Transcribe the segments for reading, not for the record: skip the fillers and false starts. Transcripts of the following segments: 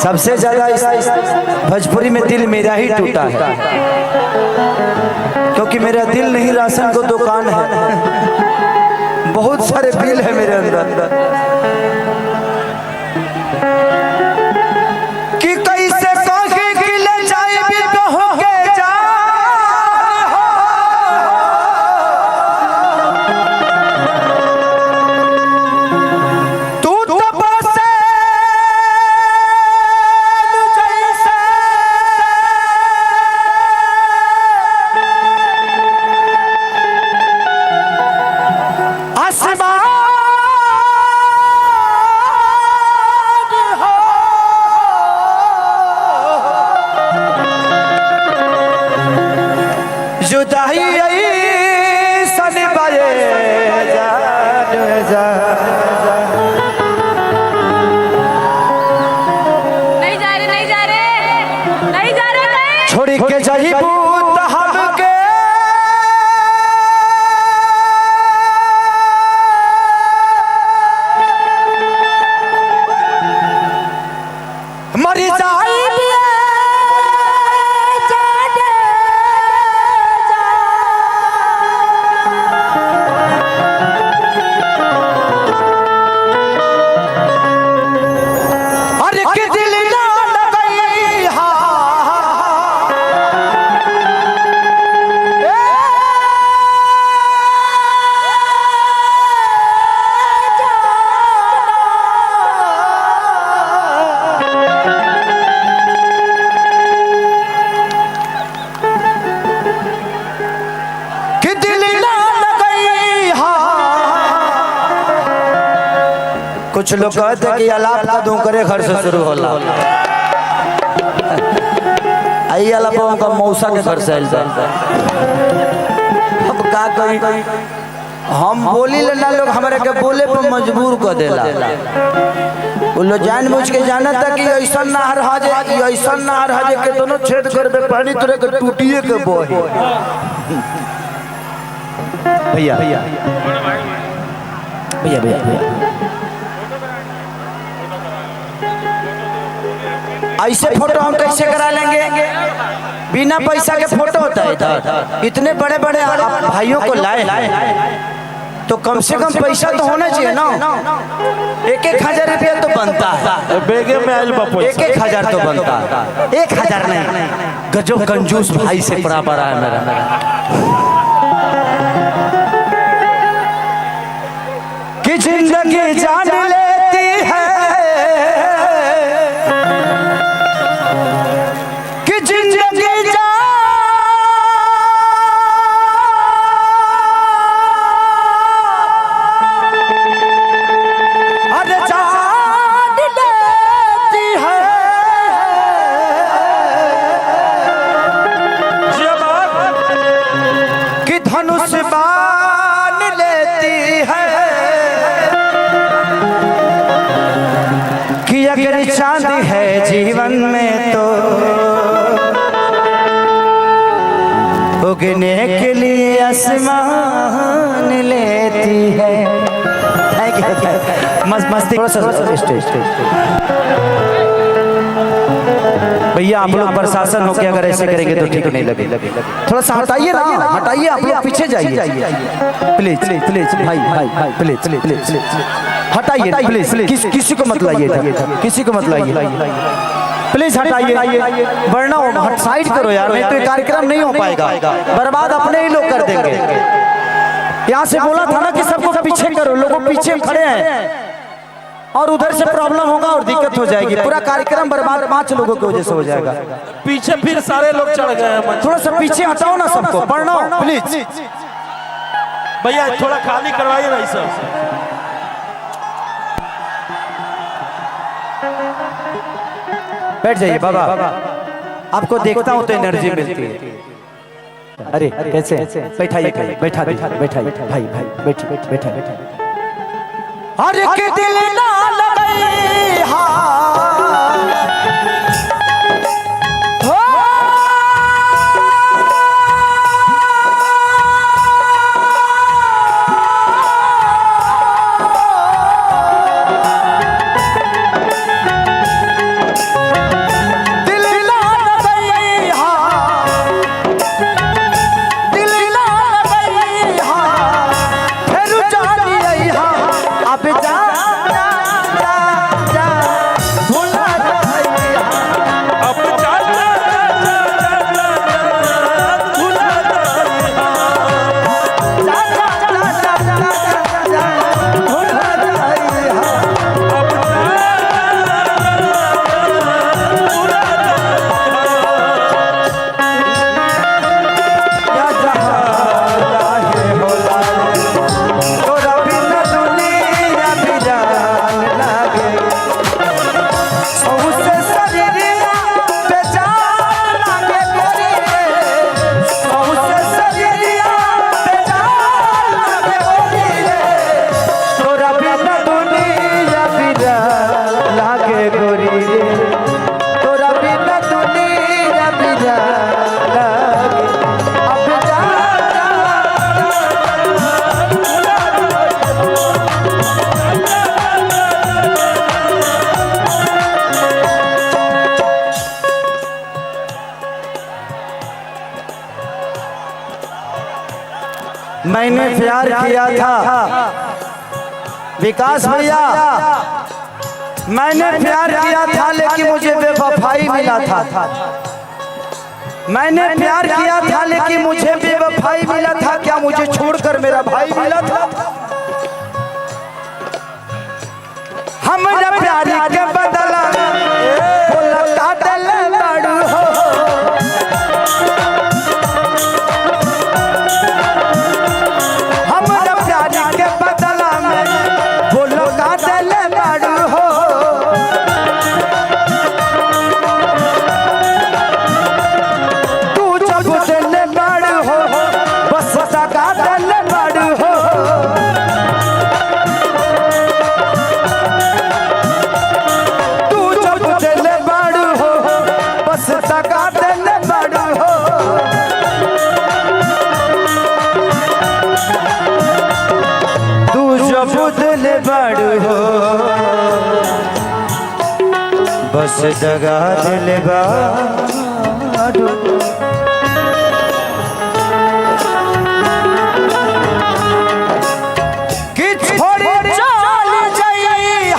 सबसे ज्यादा इस भोजपुरी में दिल मेरा ही टूटा है, क्योंकि मेरा दिल नहीं राशन को दुकान है, बहुत सारे बिल है मेरे अंदर कि कैसे काहे कि ले जाए भी तो होके जा तू तपसे जैसे आसमान जुदाई सन बजे नहीं जा रहे नहीं जा रहे नहीं जा रहे नहीं। छोड़ के जाही पूत हमके मरी जाई कुछ लोग कहते कि अलाप का दूं करे घर से शुरू होला आई अलापों का मौसा के घर से आइल बा। अब का करी हम बोली लेना लोग हमारे के बोले पर मजबूर कर देला। वो लोग जानबूझ के जाना था कि ऐसा नहर हाजे ऐसा नहर हाजे के दोनों छेद कर दे पानी तुरे के टूटिए के बोहे। भैया भैया भैया भैया भैया ऐसे फोटो हम कैसे करा लेंगे? बिना पैसा के फोटो होता है इधर। इतने बड़े बड़े भाइयों को लाए तो कम से कम पैसा तो होना चाहिए ना। 1,000 रुपया तो बनता है बेगे में आइल बापू 1,000 तो बनता है 1,000 नहीं। गजब कंजूस भाई से बराबर है मेरा। कि जिंदगी जान लेती है कि जिंदगी जान अरे जान लेती है कि धनुष बान लेती है कि अगर चांद है जीवन में तो उगने के लिए आसमान लेती है। मस्ती भैया आप लोग प्रशासन हो के अगर ऐसे करेंगे तो ठीक नहीं लगे। थोड़ा सा हटाइए ना, हटाइए आप लोग पीछे जाइए प्लीज प्लीज भाई भाई प्लीज प्लीज प्लीज हटाइए प्लीज। किसी को मत लाइए, किसी को मत लाइए प्लीज हटाइए। वरना साइड करो यार, नहीं तो कार्यक्रम नहीं हो पाएगा, बर्बाद अपने ही लोग कर देंगे। यहाँ से बोला था ना कि सबको पीछे करो, लोगों पीछे खड़े हैं और उधर से प्रॉब्लम होगा और दिक्कत हो जाएगी। पूरा कार्यक्रम बर्बाद 5 लोगों की वजह से हो जाएगा। पीछे फिर सारे लोग चढ़ गए। थोड़ा सा पीछे हटाओ ना सबको, पढ़ना प्लीज भैया थोड़ा खाली करवाइए ना सब। बैठ जाइए बाबा, आपको देखता हूँ तो एनर्जी मिलती है। अरे कैसे? बैठाइए बैठा बैठाइए भाई भाई बैठिए बैठा बैठा। अरे के दिल ना लगे मैंने प्यार किया था विकास भैया, मैंने प्यार किया था लेकिन मुझे बेवफाई मिला था। मैंने प्यार किया था लेकिन मुझे बेवफाई मिला था। क्या मुझे छोड़कर मेरा भाई मिला था? हमारा प्यार के बदला बोला काटल बाड़ू हो। हमारा प्यार के बदला में बोलो काटल बाड़ू हो। तू जब दिल बाड़ू हो बस काटल बाड़ू हो। बस जगा दिल बाड़ू कि छोड़ी चल जाई हो।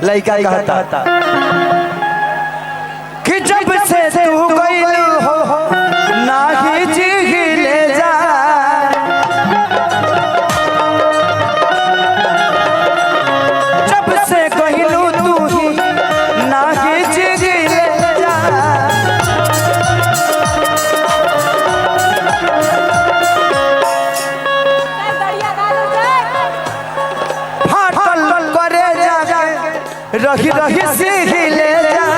लड़का कहता कि जब से तू गई हो ना ही जी ले जा। जब से कहलू तू ही ना ही जी ले जा। फाटल करे जा रही रही सीख ले जा।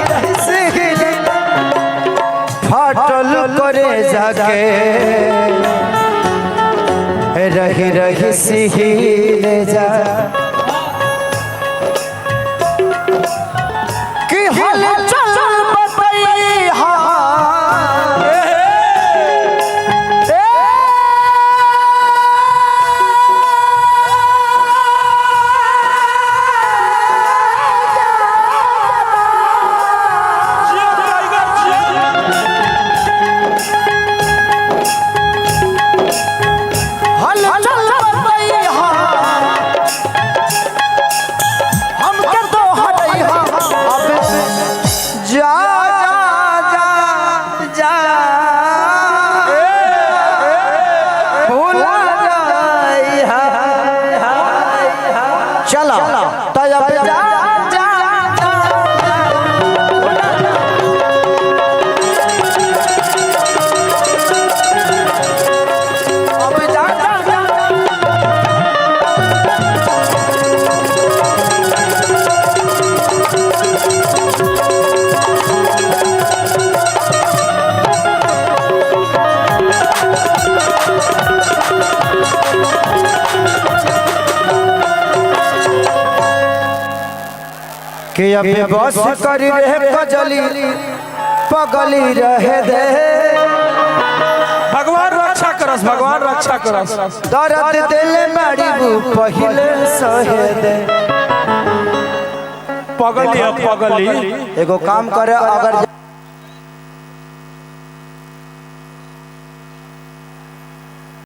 रही सीख ले फाटल करे जाके रही रही सीख ले जा। कि हल चल बताई अबे बस करी रहे कजली पगली रहे दे भगवान रक्षा करस, भगवान रक्षा करस। दर्द दिल मारी पहिले सहे दे। पगली है, पगली। एगो काम करे अगर